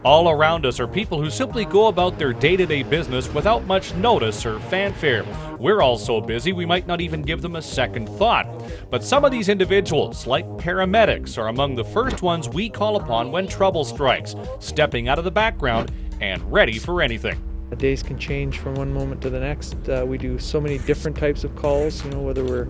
All around us are people who simply go about their day-to-day business without much notice or fanfare. We're all so busy we might not even give them a second thought. But some of these individuals, like paramedics, are among the first ones we call upon when trouble strikes, stepping out of the background and ready for anything. The days can change from one moment to the next. We do so many different types of calls, whether we're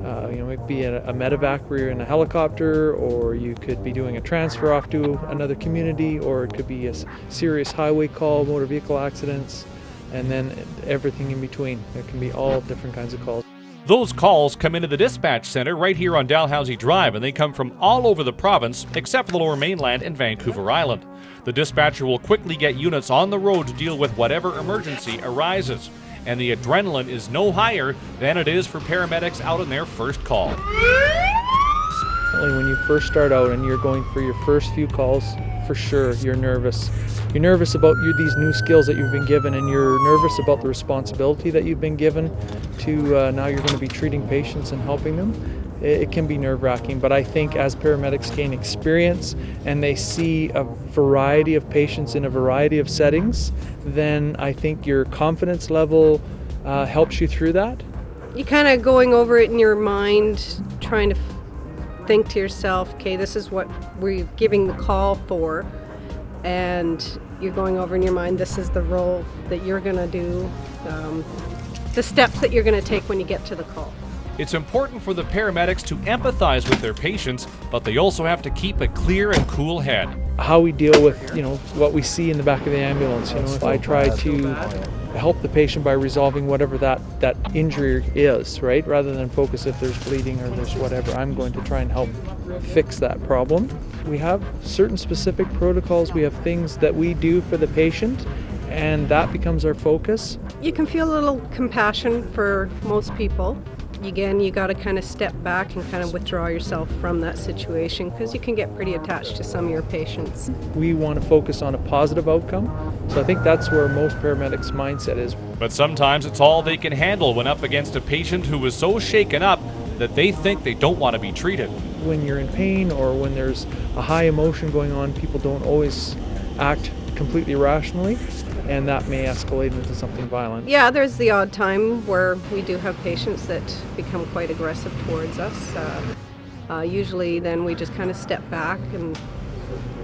it be a medevac where you're in a helicopter, or you could be doing a transfer off to another community, or it could be a serious highway call, motor vehicle accidents, and then everything in between. There can be all different kinds of calls. Those calls come into the dispatch center right here on Dalhousie Drive, and they come from all over the province except for the Lower Mainland and Vancouver Island. The dispatcher will quickly get units on the road to deal with whatever emergency arises. And the adrenaline is no higher than it is for paramedics out on their first call. When you first start out and you're going for your first few calls, for sure you're nervous. You're nervous about these new skills that you've been given, and you're nervous about the responsibility that you've been given to now you're going to be treating patients and helping them. It can be nerve-wracking, but I think as paramedics gain experience and they see a variety of patients in a variety of settings, then I think your confidence level helps you through that. You kind of going over it in your mind, trying to think to yourself, okay, this is what we're giving the call for, and you're going over in your mind, this is the role that you're going to do, the steps that you're going to take when you get to the call. It's important for the paramedics to empathize with their patients, but they also have to keep a clear and cool head. How we deal with, what we see in the back of the ambulance. If I try to help the patient by resolving whatever that injury is, right? Rather than focus if there's bleeding or there's whatever, I'm going to try and help fix that problem. We have certain specific protocols. We have things that we do for the patient, and that becomes our focus. You can feel a little compassion for most people. Again, you got to kind of step back and kind of withdraw yourself from that situation, because you can get pretty attached to some of your patients. We want to focus on a positive outcome, so I think that's where most paramedics' mindset is. But sometimes it's all they can handle when up against a patient who is so shaken up that they think they don't want to be treated. When you're in pain or when there's a high emotion going on, people don't always act completely rationally, and that may escalate into something violent. Yeah, there's the odd time where we do have patients that become quite aggressive towards us. Usually then we just kind of step back and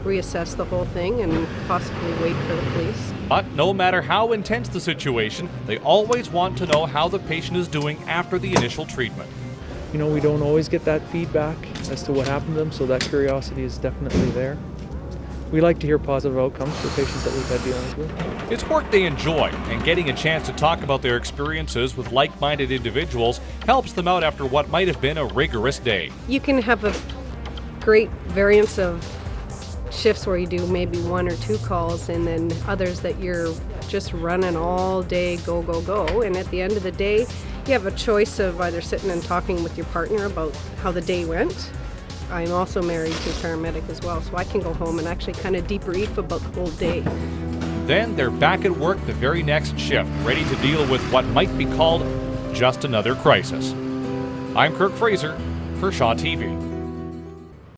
reassess the whole thing and possibly wait for the police. But no matter how intense the situation, they always want to know how the patient is doing after the initial treatment. We don't always get that feedback as to what happened to them, so that curiosity is definitely there. We like to hear positive outcomes for patients that we've had dealings with. It's work they enjoy, and getting a chance to talk about their experiences with like-minded individuals helps them out after what might have been a rigorous day. You can have a great variance of shifts where you do maybe 1 or 2 calls, and then others that you're just running all day, go, go, go. And at the end of the day, you have a choice of either sitting and talking with your partner about how the day went. I'm also married to a paramedic as well, so I can go home and actually kind of debrief about the whole day. Then they're back at work the very next shift, ready to deal with what might be called just another crisis. I'm Kirk Fraser for Shaw TV.